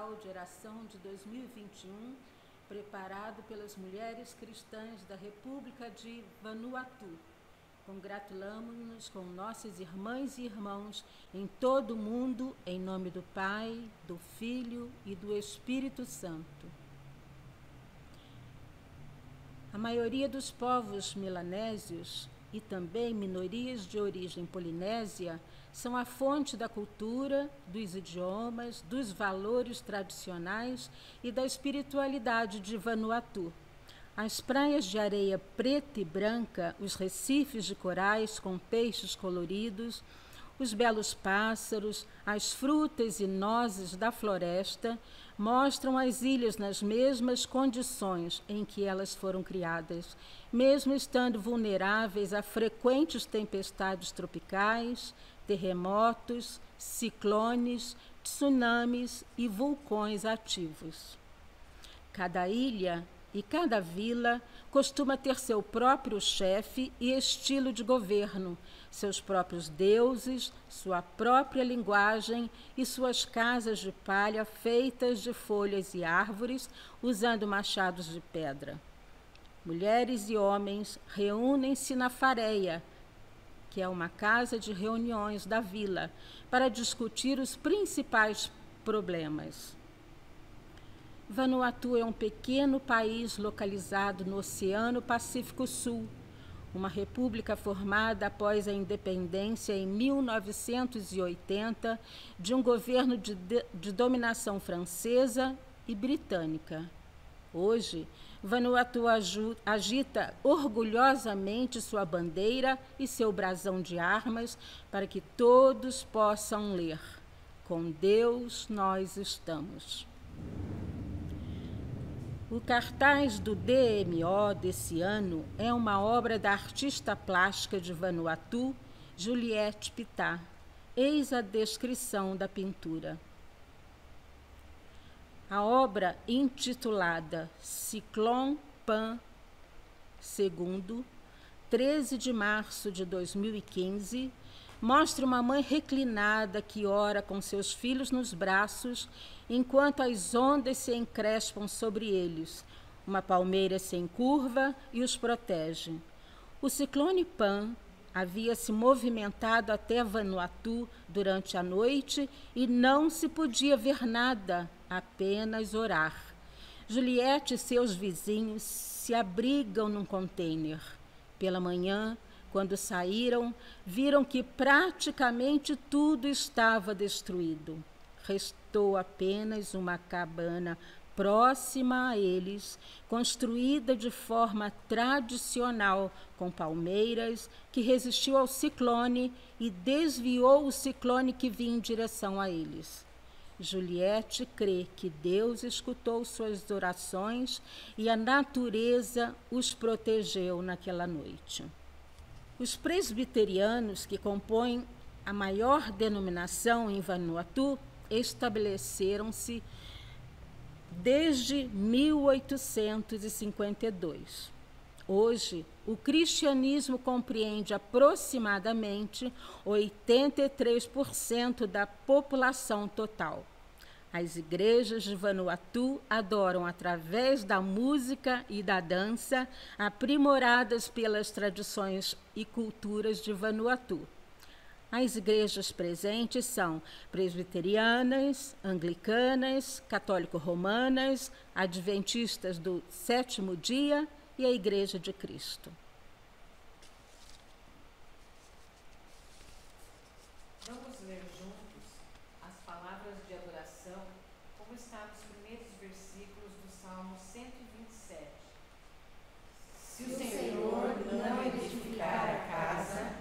Mundial de Oração de 2021, preparado pelas mulheres cristãs da República de Vanuatu. Congratulamos-nos com nossas irmãs e irmãos em todo o mundo, em nome do Pai, do Filho e do Espírito Santo. A maioria dos povos melanésios e também minorias de origem polinésia são a fonte da cultura, dos idiomas, dos valores tradicionais e da espiritualidade de Vanuatu. As praias de areia preta e branca, os recifes de corais com peixes coloridos, os belos pássaros, as frutas e nozes da floresta mostram as ilhas nas mesmas condições em que elas foram criadas, mesmo estando vulneráveis a frequentes tempestades tropicais, terremotos, ciclones, tsunamis e vulcões ativos. Cada ilha e cada vila costuma ter seu próprio chefe e estilo de governo, seus próprios deuses, sua própria linguagem e suas casas de palha feitas de folhas e árvores, usando machados de pedra. Mulheres e homens reúnem-se na fareia, que é uma casa de reuniões da vila, para discutir os principais problemas. Vanuatu é um pequeno país localizado no Oceano Pacífico Sul, uma república formada após a independência em 1980 de um governo de dominação francesa e britânica. Hoje, Vanuatu agita orgulhosamente sua bandeira e seu brasão de armas para que todos possam ler: com Deus nós estamos. O cartaz do DMO desse ano é uma obra da artista plástica de Vanuatu, Juliette Pitá. Eis a descrição da pintura. A obra, intitulada Cyclone Pan II, 13 de março de 2015, mostra uma mãe reclinada que ora com seus filhos nos braços, enquanto as ondas se encrespam sobre eles. Uma palmeira se encurva e os protege. O ciclone Pan havia se movimentado até Vanuatu durante a noite e não se podia ver nada, apenas orar. Juliette e seus vizinhos se abrigam num container. Pela manhã, quando saíram, viram que praticamente tudo estava destruído. Restou apenas uma cabana próxima a eles, construída de forma tradicional, com palmeiras, que resistiu ao ciclone e desviou o ciclone que vinha em direção a eles. Juliette crê que Deus escutou suas orações e a natureza os protegeu naquela noite. Os presbiterianos, que compõem a maior denominação em Vanuatu, estabeleceram-se desde 1852. Hoje, o cristianismo compreende aproximadamente 83% da população total. As igrejas de Vanuatu adoram através da música e da dança, aprimoradas pelas tradições e culturas de Vanuatu. As igrejas presentes são presbiterianas, anglicanas, católico-romanas, adventistas do sétimo dia e a Igreja de Cristo. Vamos ler juntos as palavras de adoração, como está nos primeiros versículos do Salmo 127. Se o Senhor não edificar a casa,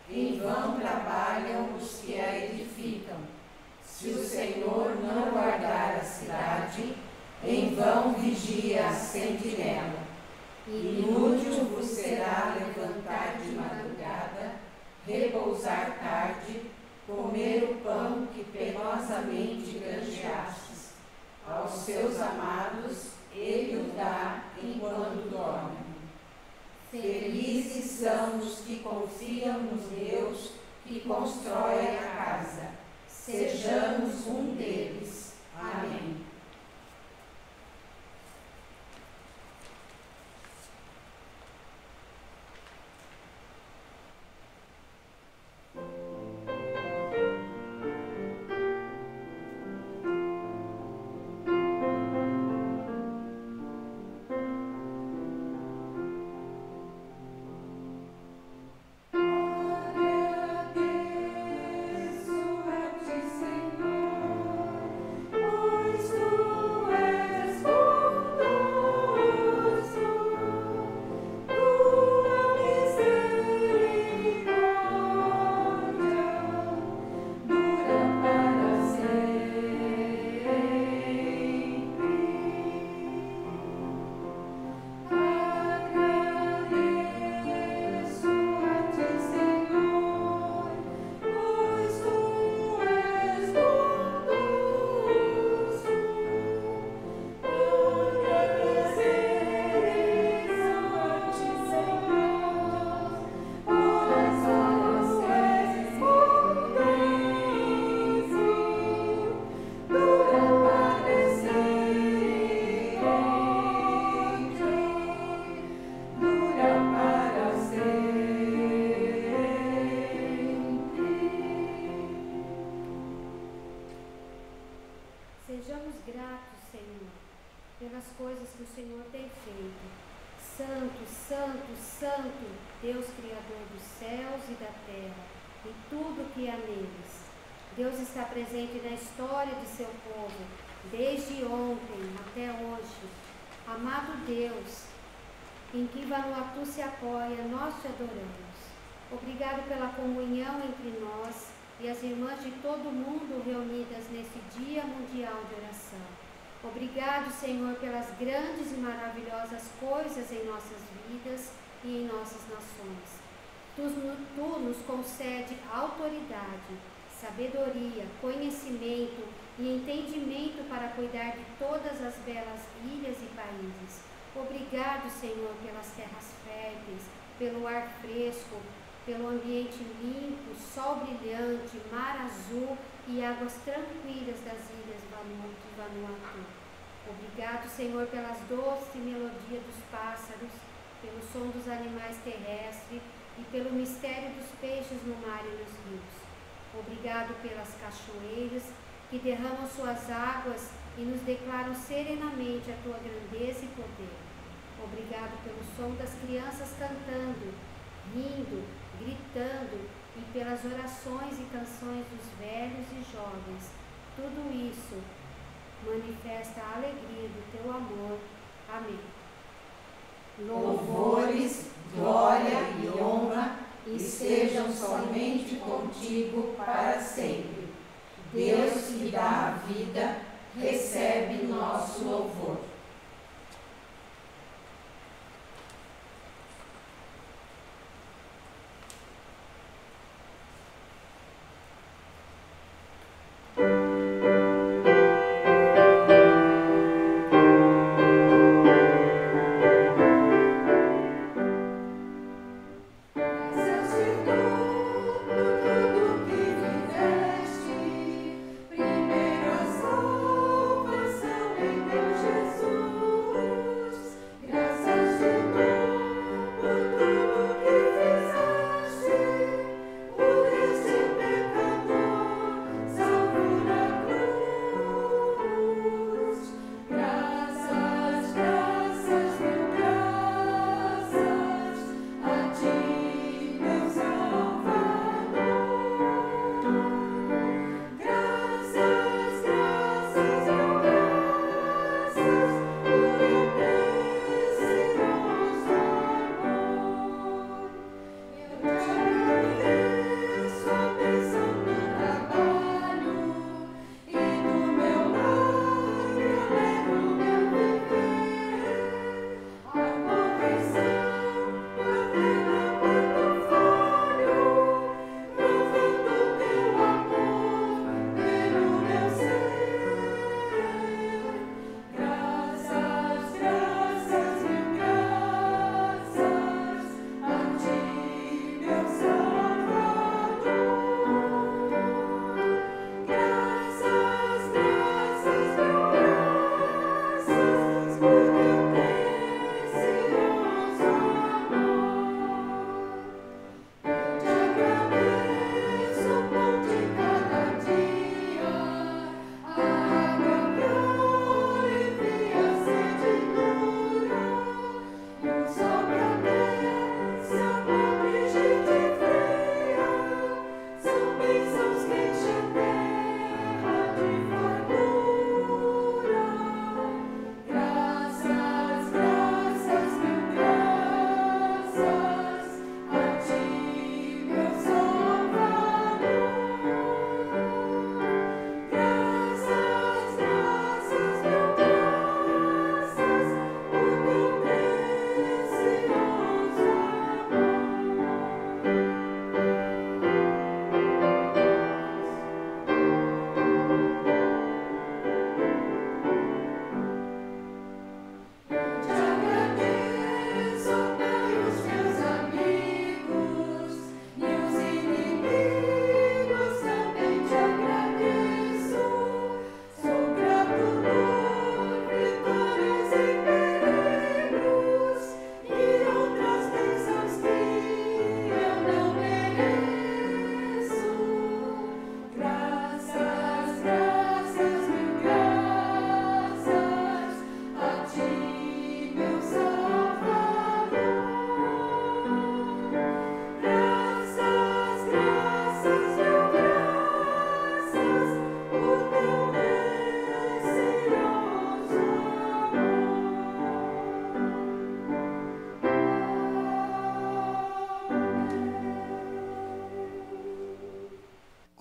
em vão trabalham os que a edificam. Se o Senhor não guardar a cidade, em vão vigia a sentinela. Inútil vos será levantar de madrugada, repousar tarde, comer o pão que penosamente granjeastes. Aos seus amados ele o dá enquanto dormem. Felizes são os que confiam no Deus que constrói a casa. Sejamos um deles. Amém. pelas coisas que o Senhor tem feito. Santo, santo, santo, Deus Criador dos céus e da terra, e tudo que há neles. Deus está presente na história de seu povo, desde ontem até hoje. Amado Deus, em que Vanuatu se apoia, nós te adoramos. Obrigado pela comunhão entre nós e as irmãs de todo o mundo reunidas nesse Dia Mundial de Oração. Obrigado, Senhor, pelas grandes e maravilhosas coisas em nossas vidas e em nossas nações. Tu nos concede autoridade, sabedoria, conhecimento e entendimento para cuidar de todas as belas ilhas e países. Obrigado, Senhor, pelas terras férteis, pelo ar fresco, pelo ambiente limpo, sol brilhante, mar azul e águas tranquilas das ilhas de Vanuatu. Obrigado, Senhor, pelas doces melodias dos pássaros, pelo som dos animais terrestres e pelo mistério dos peixes no mar e nos rios. Obrigado pelas cachoeiras que derramam suas águas e nos declaram serenamente a tua grandeza e poder. Obrigado pelo som das crianças cantando, rindo, gritando e pelas orações e canções dos velhos e jovens. Tudo isso manifesta a alegria do teu amor. Amém. Louvores, glória e honra estejam somente contigo para sempre. Deus que dá a vida, recebe nosso louvor. Jesus.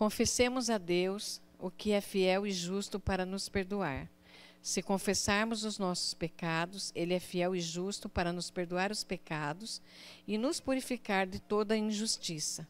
Confessemos a Deus, o que é fiel e justo para nos perdoar. Se confessarmos os nossos pecados, Ele é fiel e justo para nos perdoar os pecados e nos purificar de toda injustiça.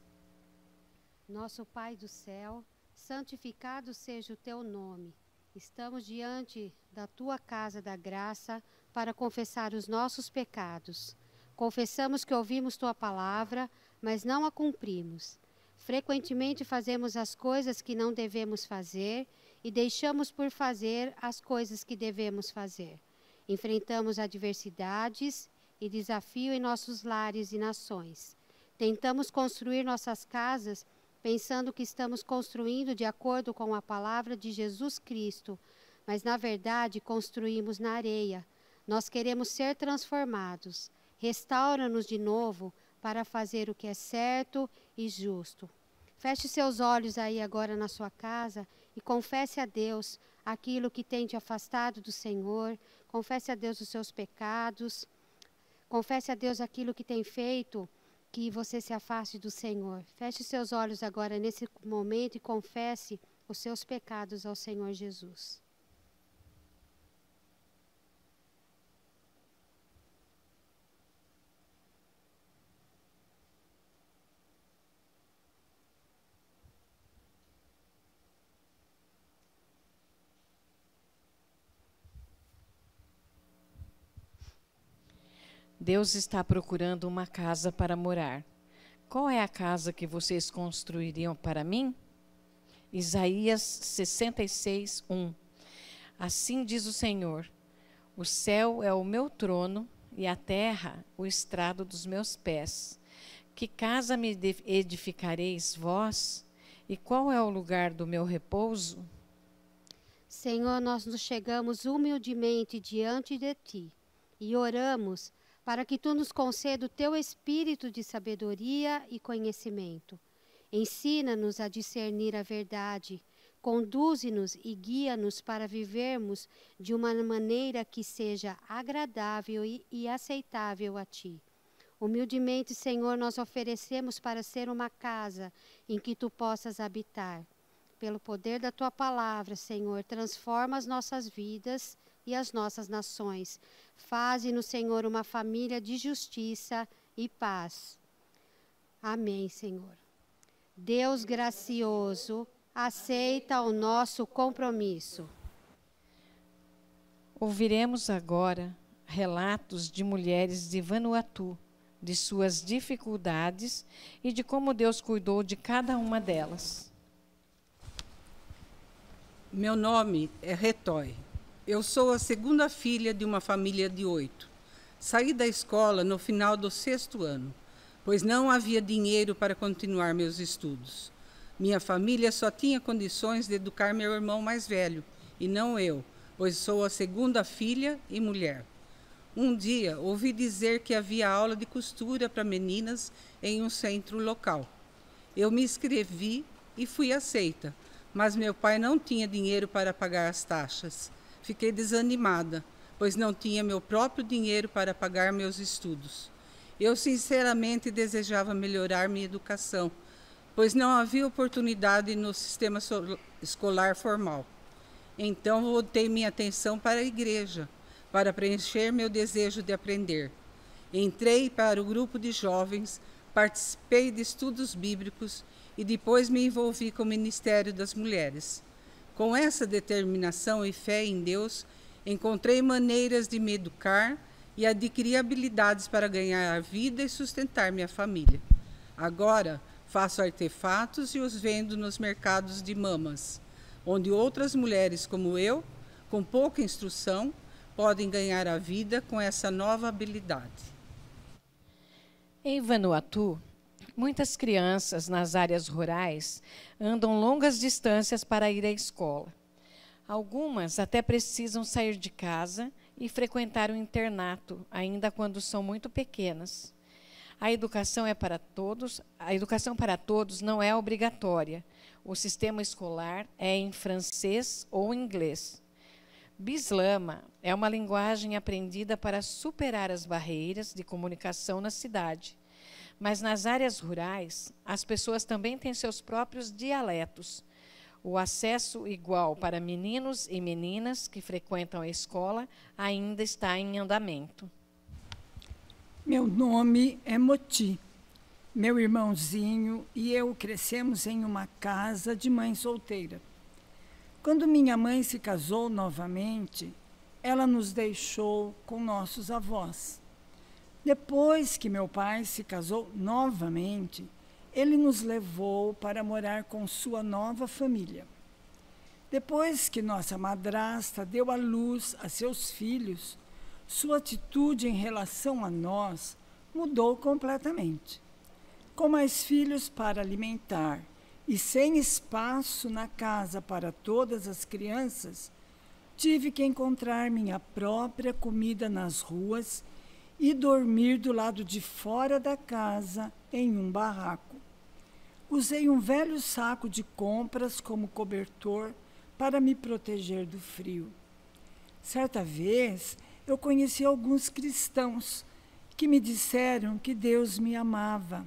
Nosso Pai do céu, santificado seja o teu nome. Estamos diante da tua casa da graça para confessar os nossos pecados. Confessamos que ouvimos tua palavra, mas não a cumprimos. Frequentemente fazemos as coisas que não devemos fazer e deixamos por fazer as coisas que devemos fazer. Enfrentamos adversidades e desafio em nossos lares e nações. Tentamos construir nossas casas pensando que estamos construindo de acordo com a palavra de Jesus Cristo, mas na verdade construímos na areia. Nós queremos ser transformados. Restaura-nos de novo para fazer o que é certo e justo. Feche seus olhos aí agora na sua casa e confesse a Deus aquilo que tem te afastado do Senhor. Confesse a Deus os seus pecados. Confesse a Deus aquilo que tem feito que você se afaste do Senhor. Feche seus olhos agora nesse momento e confesse os seus pecados ao Senhor Jesus. Deus está procurando uma casa para morar. Qual é a casa que vocês construiriam para mim? Isaías 66, 1. Assim diz o Senhor: o céu é o meu trono e a terra o estrado dos meus pés. Que casa me edificareis vós? E qual é o lugar do meu repouso? Senhor, nós nos chegamos humildemente diante de Ti e oramos para que Tu nos conceda o Teu espírito de sabedoria e conhecimento. Ensina-nos a discernir a verdade, conduze-nos e guia-nos para vivermos de uma maneira que seja agradável e aceitável a Ti. Humildemente, Senhor, nós oferecemos para ser uma casa em que Tu possas habitar. Pelo poder da Tua palavra, Senhor, transforma as nossas vidas e as nossas nações. Faze-nos, Senhor, uma família de justiça e paz. Amém, Senhor. Deus gracioso, aceita o nosso compromisso. Ouviremos agora relatos de mulheres de Vanuatu, de suas dificuldades e de como Deus cuidou de cada uma delas. Meu nome é Retói. Eu sou a segunda filha de uma família de 8. Saí da escola no final do 6º ano, pois não havia dinheiro para continuar meus estudos. Minha família só tinha condições de educar meu irmão mais velho, e não eu, pois sou a segunda filha e mulher. Um dia, ouvi dizer que havia aula de costura para meninas em um centro local. Eu me inscrevi e fui aceita, mas meu pai não tinha dinheiro para pagar as taxas. Fiquei desanimada, pois não tinha meu próprio dinheiro para pagar meus estudos. Eu sinceramente desejava melhorar minha educação, pois não havia oportunidade no sistema escolar formal. Então voltei minha atenção para a igreja, para preencher meu desejo de aprender. Entrei para o grupo de jovens, participei de estudos bíblicos e depois me envolvi com o Ministério das Mulheres. Com essa determinação e fé em Deus, encontrei maneiras de me educar e adquirir habilidades para ganhar a vida e sustentar minha família. Agora, faço artefatos e os vendo nos mercados de mamas, onde outras mulheres como eu, com pouca instrução, podem ganhar a vida com essa nova habilidade. Em Vanuatu, muitas crianças nas áreas rurais andam longas distâncias para ir à escola. Algumas até precisam sair de casa e frequentar o internato, ainda quando são muito pequenas. A educação para todos não é obrigatória. O sistema escolar é em francês ou inglês. Bislama é uma linguagem aprendida para superar as barreiras de comunicação na cidade. Mas nas áreas rurais, as pessoas também têm seus próprios dialetos. O acesso igual para meninos e meninas que frequentam a escola ainda está em andamento. Meu nome é Moti. Meu irmãozinho e eu crescemos em uma casa de mãe solteira. Quando minha mãe se casou novamente, ela nos deixou com nossos avós. Depois que meu pai se casou novamente, ele nos levou para morar com sua nova família. Depois que nossa madrasta deu à luz a seus filhos, sua atitude em relação a nós mudou completamente. Com mais filhos para alimentar e sem espaço na casa para todas as crianças, tive que encontrar minha própria comida nas ruas e dormir do lado de fora da casa em um barraco. Usei um velho saco de compras como cobertor para me proteger do frio. Certa vez, eu conheci alguns cristãos que me disseram que Deus me amava.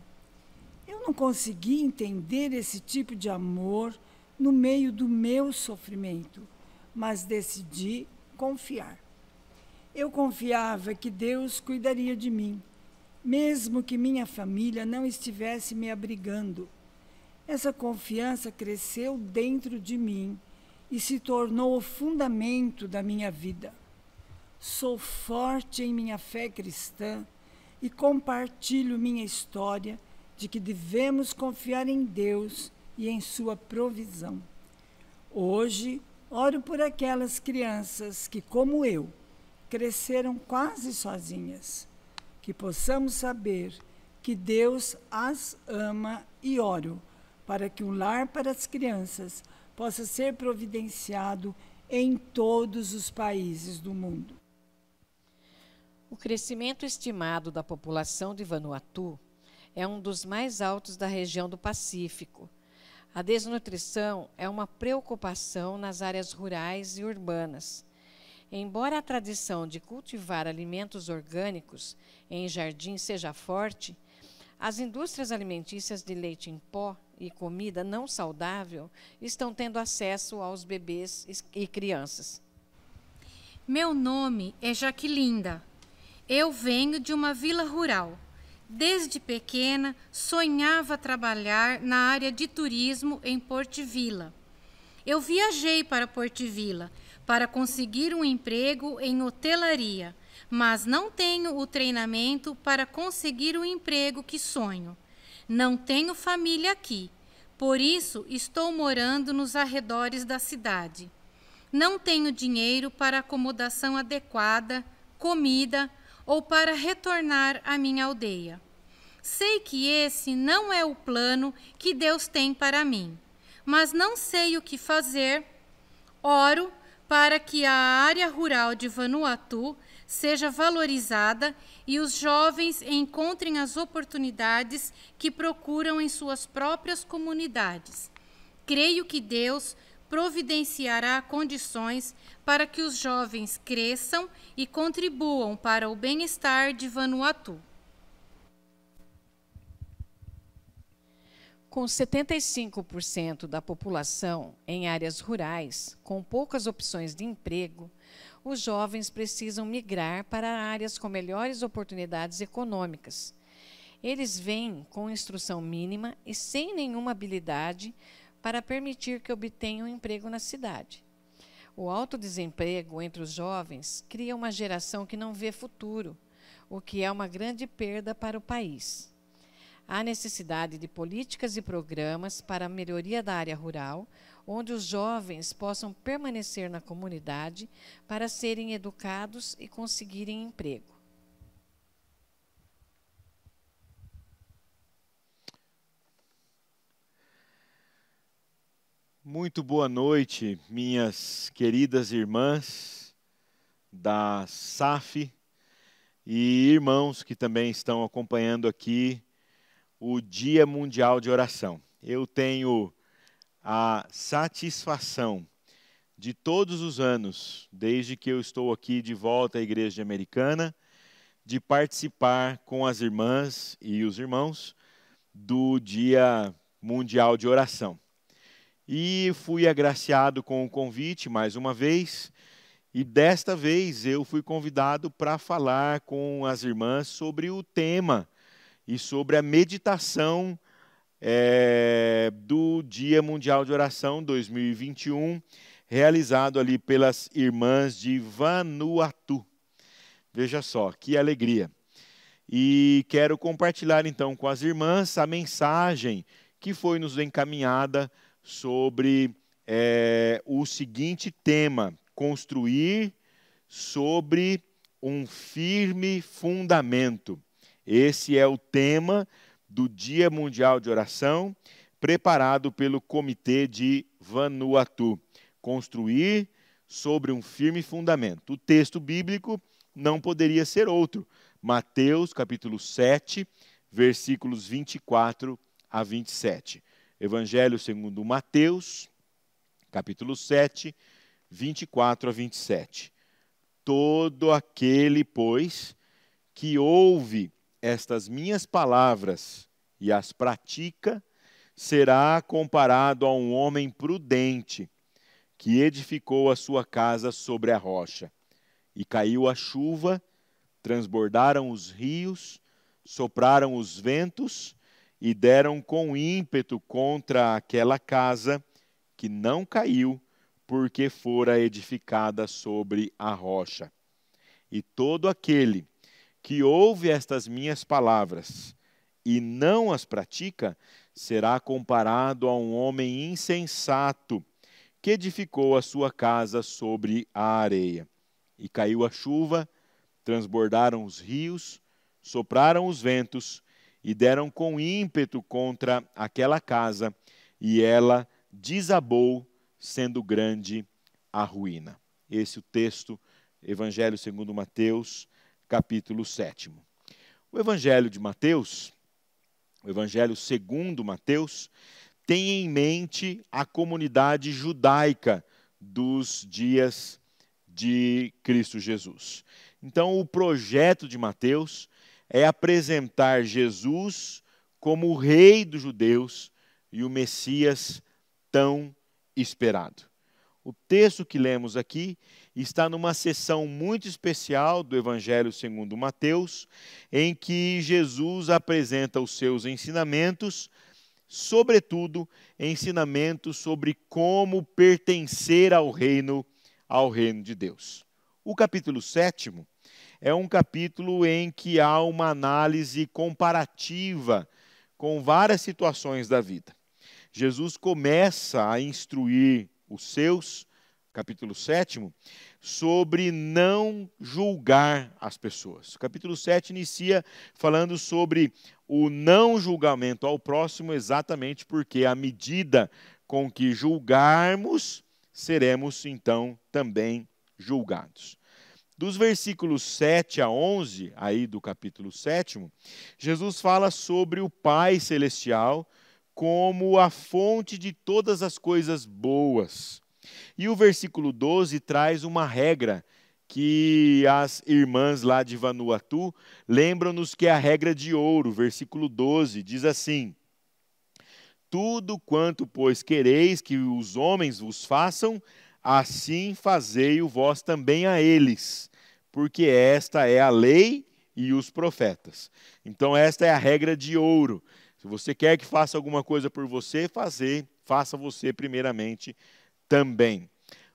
Eu não consegui entender esse tipo de amor no meio do meu sofrimento, mas decidi confiar. Eu confiava que Deus cuidaria de mim, mesmo que minha família não estivesse me abrigando. Essa confiança cresceu dentro de mim e se tornou o fundamento da minha vida. Sou forte em minha fé cristã e compartilho minha história de que devemos confiar em Deus e em sua provisão. Hoje, oro por aquelas crianças que, como eu, cresceram quase sozinhas, que possamos saber que Deus as ama e oro para que um lar para as crianças possa ser providenciado em todos os países do mundo. O crescimento estimado da população de Vanuatu é um dos mais altos da região do Pacífico. A desnutrição é uma preocupação nas áreas rurais e urbanas. Embora a tradição de cultivar alimentos orgânicos em jardim seja forte, as indústrias alimentícias de leite em pó e comida não saudável estão tendo acesso aos bebês e crianças. Meu nome é Jaquilinda. Eu venho de uma vila rural. Desde pequena, sonhava trabalhar na área de turismo em Porto Vila. Eu viajei para Porto Vila para conseguir um emprego em hotelaria, mas não tenho o treinamento para conseguir o emprego que sonho. Não tenho família aqui, por isso estou morando nos arredores da cidade. Não tenho dinheiro para acomodação adequada, comida ou para retornar à minha aldeia. Sei que esse não é o plano que Deus tem para mim, mas não sei o que fazer. Oro para que a área rural de Vanuatu seja valorizada e os jovens encontrem as oportunidades que procuram em suas próprias comunidades. Creio que Deus providenciará condições para que os jovens cresçam e contribuam para o bem-estar de Vanuatu. Com 75% da população em áreas rurais, com poucas opções de emprego, os jovens precisam migrar para áreas com melhores oportunidades econômicas. Eles vêm com instrução mínima e sem nenhuma habilidade para permitir que obtenham um emprego na cidade. O alto desemprego entre os jovens cria uma geração que não vê futuro, o que é uma grande perda para o país. Há necessidade de políticas e programas para a melhoria da área rural, onde os jovens possam permanecer na comunidade para serem educados e conseguirem emprego. Muito boa noite, minhas queridas irmãs da SAF e irmãos que também estão acompanhando aqui o Dia Mundial de Oração. Eu tenho a satisfação de todos os anos, desde que eu estou aqui de volta à Igreja Americana, de participar com as irmãs e os irmãos do Dia Mundial de Oração. E fui agraciado com o convite mais uma vez, e desta vez eu fui convidado para falar com as irmãs sobre o tema e sobre a meditação do Dia Mundial de Oração 2021, realizado ali pelas irmãs de Vanuatu. Veja só, que alegria. E quero compartilhar então com as irmãs a mensagem que foi nos encaminhada sobre o seguinte tema: construir sobre um firme fundamento. Esse é o tema do Dia Mundial de Oração, preparado pelo Comitê de Vanuatu. Construir sobre um firme fundamento. O texto bíblico não poderia ser outro. Mateus, capítulo 7, versículos 24 a 27. Evangelho segundo Mateus, capítulo 7, 24 a 27. Todo aquele, pois, que ouve estas minhas palavras e as pratica, será comparado a um homem prudente, que edificou a sua casa sobre a rocha. E caiu a chuva, transbordaram os rios, sopraram os ventos e deram com ímpeto contra aquela casa, que não caiu, porque fora edificada sobre a rocha. E todo aquele que ouve estas minhas palavras e não as pratica, será comparado a um homem insensato, que edificou a sua casa sobre a areia. E caiu a chuva, transbordaram os rios, sopraram os ventos e deram com ímpeto contra aquela casa, e ela desabou, sendo grande a ruína. Esse é o texto, Evangelho segundo Mateus, capítulo 7. O Evangelho de Mateus, o Evangelho segundo Mateus, tem em mente a comunidade judaica dos dias de Cristo Jesus. Então, o projeto de Mateus é apresentar Jesus como o Rei dos judeus e o Messias tão esperado. O texto que lemos aqui está numa sessão muito especial do Evangelho segundo Mateus, em que Jesus apresenta os seus ensinamentos, sobretudo ensinamentos sobre como pertencer ao reino de Deus. O capítulo 7 é um capítulo em que há uma análise comparativa com várias situações da vida. Jesus começa a instruir os seus, capítulo 7, sobre não julgar as pessoas. O capítulo 7 inicia falando sobre o não julgamento ao próximo, exatamente porque à medida com que julgarmos, seremos então também julgados. Dos versículos 7 a 11, aí do capítulo 7, Jesus fala sobre o Pai Celestial como a fonte de todas as coisas boas. E o versículo 12 traz uma regra que as irmãs lá de Vanuatu lembram-nos que é a regra de ouro. Versículo 12 diz assim: tudo quanto, pois, quereis que os homens vos façam, assim fazei-o vós também a eles, porque esta é a lei e os profetas. Então esta é a regra de ouro. Se você quer que faça alguma coisa por você, faça você primeiramente também.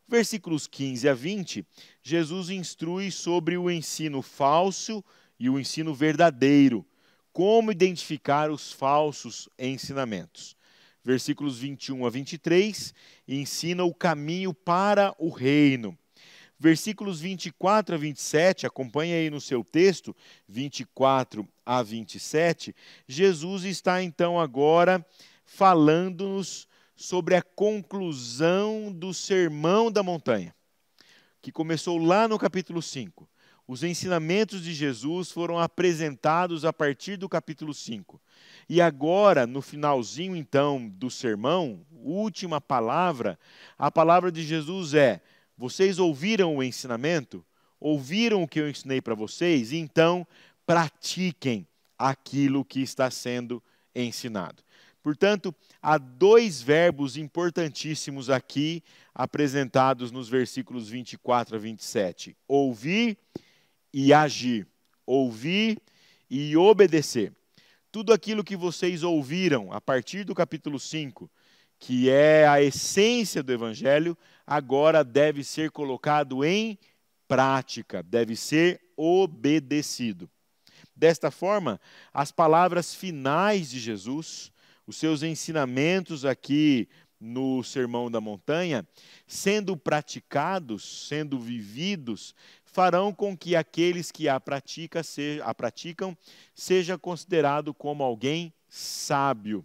Versículos 15 a 20, Jesus instrui sobre o ensino falso e o ensino verdadeiro, como identificar os falsos ensinamentos. Versículos 21 a 23, ensina o caminho para o reino. Versículos 24 a 27, acompanhe aí no seu texto, 24 a 27, Jesus está então agora falando-nos sobre a conclusão do Sermão da Montanha, que começou lá no capítulo 5. Os ensinamentos de Jesus foram apresentados a partir do capítulo 5. E agora, no finalzinho então do sermão, última palavra, a palavra de Jesus é: vocês ouviram o ensinamento? ouviram o que eu ensinei para vocês, então pratiquem aquilo que está sendo ensinado. Portanto, há dois verbos importantíssimos aqui apresentados nos versículos 24 a 27. Ouvir e agir. Ouvir e obedecer. Tudo aquilo que vocês ouviram a partir do capítulo 5, que é a essência do Evangelho, agora deve ser colocado em prática, deve ser obedecido. Desta forma, as palavras finais de Jesus, os seus ensinamentos aqui no Sermão da Montanha, sendo praticados, sendo vividos, farão com que aqueles que a praticam seja considerado como alguém sábio,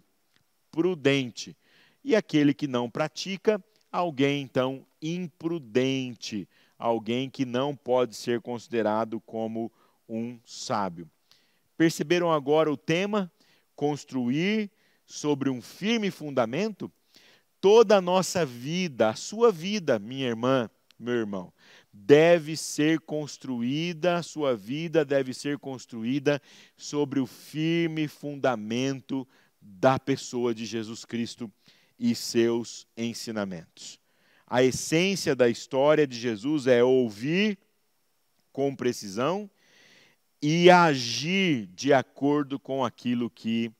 prudente, e aquele que não pratica, alguém então imprudente, alguém que não pode ser considerado como um sábio. Perceberam agora o tema? Construir sobre um firme fundamento? Toda a nossa vida, a sua vida, minha irmã, meu irmão, deve ser construída, a sua vida deve ser construída sobre o firme fundamento da pessoa de Jesus Cristo e seus ensinamentos. A essência da história de Jesus é ouvir com precisão e agir de acordo com aquilo que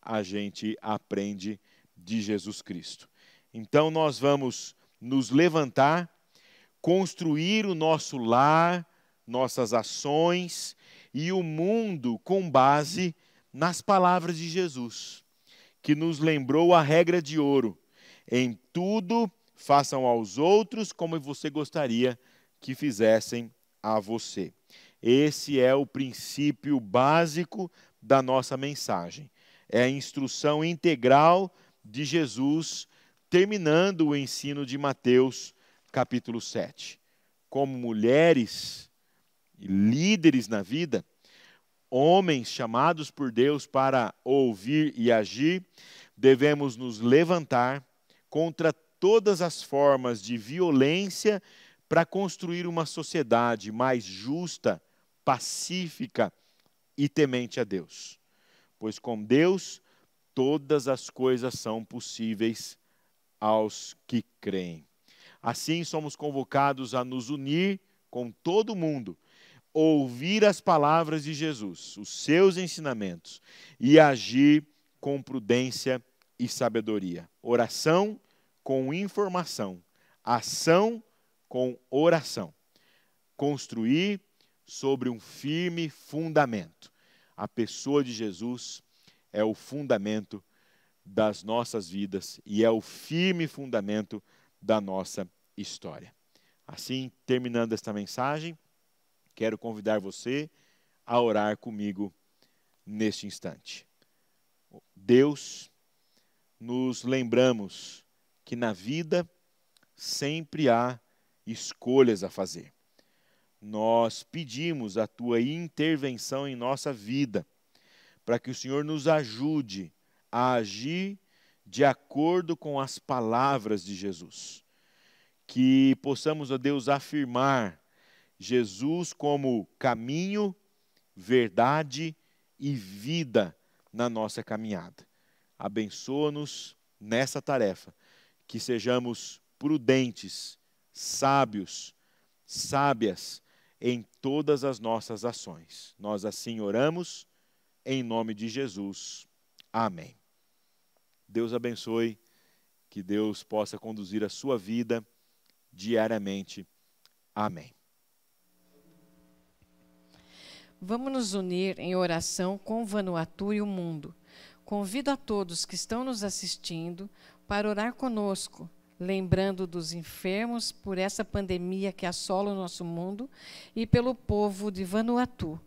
a gente aprende de Jesus Cristo. Então nós vamos nos levantar, construir o nosso lar, nossas ações e o mundo com base nas palavras de Jesus, que nos lembrou a regra de ouro: em tudo façam aos outros como você gostaria que fizessem a você. Esse é o princípio básico da nossa mensagem. É a instrução integral de Jesus, terminando o ensino de Mateus, capítulo 7. Como mulheres e líderes na vida, homens chamados por Deus para ouvir e agir, devemos nos levantar contra todas as formas de violência para construir uma sociedade mais justa, pacífica e temente a Deus. Pois com Deus todas as coisas são possíveis aos que creem. Assim somos convocados a nos unir com todo mundo, ouvir as palavras de Jesus, os seus ensinamentos e agir com prudência e sabedoria. Oração com informação, ação com oração. Construir sobre um firme fundamento. A pessoa de Jesus é o fundamento das nossas vidas e é o firme fundamento da nossa história. Assim, terminando esta mensagem, quero convidar você a orar comigo neste instante. Deus, nos lembramos que na vida sempre há escolhas a fazer. Nós pedimos a tua intervenção em nossa vida, para que o Senhor nos ajude a agir de acordo com as palavras de Jesus. Que possamos, ó Deus, afirmar Jesus como caminho, verdade e vida na nossa caminhada. Abençoa-nos nessa tarefa, que sejamos prudentes, sábios, sábias em todas as nossas ações. Nós assim oramos, em nome de Jesus. Amém. Deus abençoe, que Deus possa conduzir a sua vida diariamente. Amém. Vamos nos unir em oração com Vanuatu e o mundo. Convido a todos que estão nos assistindo para orar conosco, lembrando dos enfermos por essa pandemia que assola o nosso mundo e pelo povo de Vanuatu.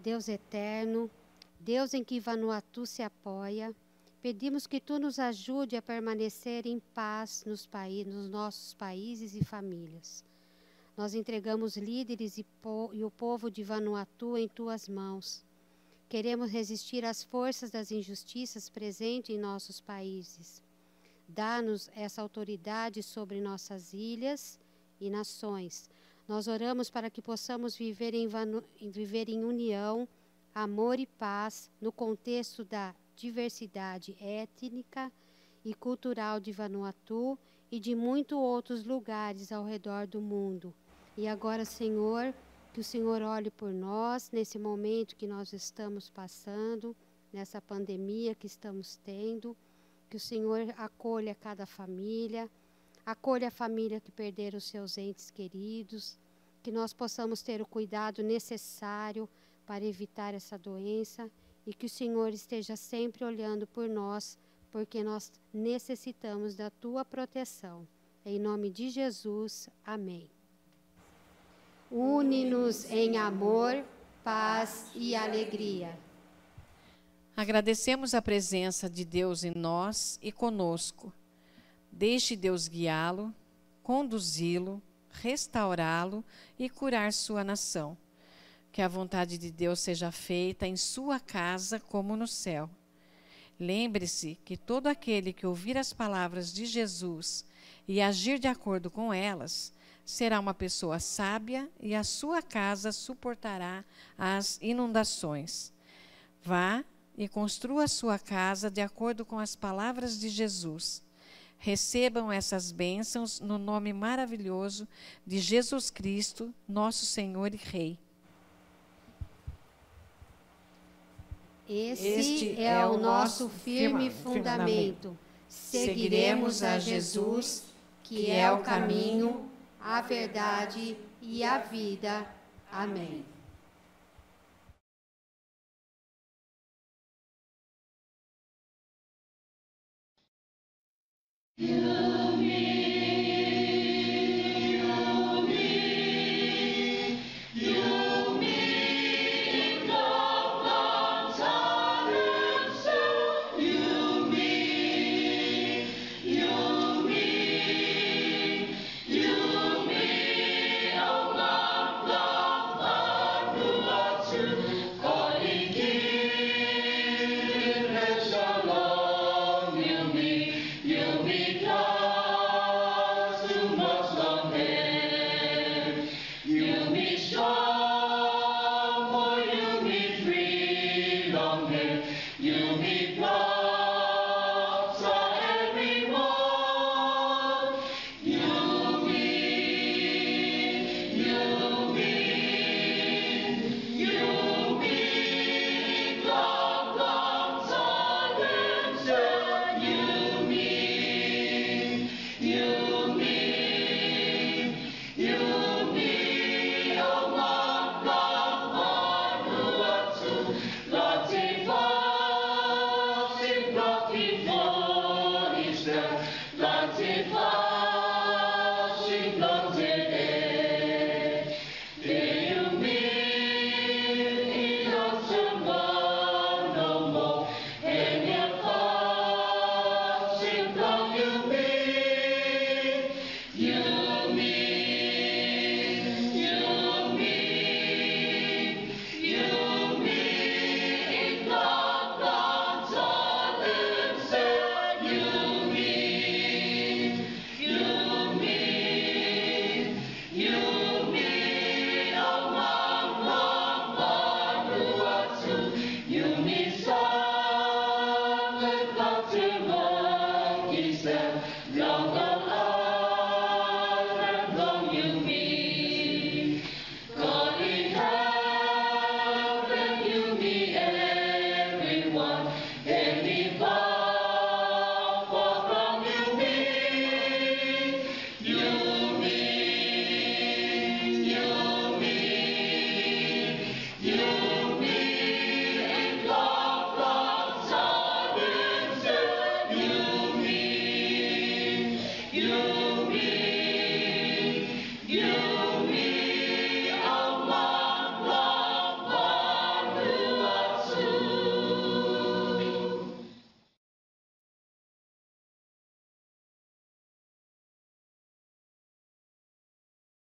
Deus eterno, Deus em que Vanuatu se apoia, pedimos que Tu nos ajude a permanecer em paz nos nossos países e famílias. Nós entregamos líderes e o povo de Vanuatu em Tuas mãos. Queremos resistir às forças das injustiças presentes em nossos países. Dá-nos essa autoridade sobre nossas ilhas e nações. Nós oramos para que possamos viver em união, amor e paz no contexto da diversidade étnica e cultural de Vanuatu e de muitos outros lugares ao redor do mundo. E agora, Senhor, que o Senhor olhe por nós nesse momento que nós estamos passando, nessa pandemia que estamos tendo, que o Senhor acolha cada família, acolha a família que perderam os seus entes queridos, que nós possamos ter o cuidado necessário para evitar essa doença e que o Senhor esteja sempre olhando por nós, porque nós necessitamos da Tua proteção. Em nome de Jesus, amém. Une-nos em amor, paz e alegria. Agradecemos a presença de Deus em nós e conosco. Deixe Deus guiá-lo, conduzi-lo, restaurá-lo e curar sua nação. Que a vontade de Deus seja feita em sua casa como no céu. Lembre-se que todo aquele que ouvir as palavras de Jesus e agir de acordo com elas, será uma pessoa sábia e a sua casa suportará as inundações. Vá e construa a sua casa de acordo com as palavras de Jesus. Recebam essas bênçãos no nome maravilhoso de Jesus Cristo, nosso Senhor e Rei. Este é o nosso firme fundamento. Seguiremos a Jesus, que é o caminho, a verdade e a vida. Amém. Long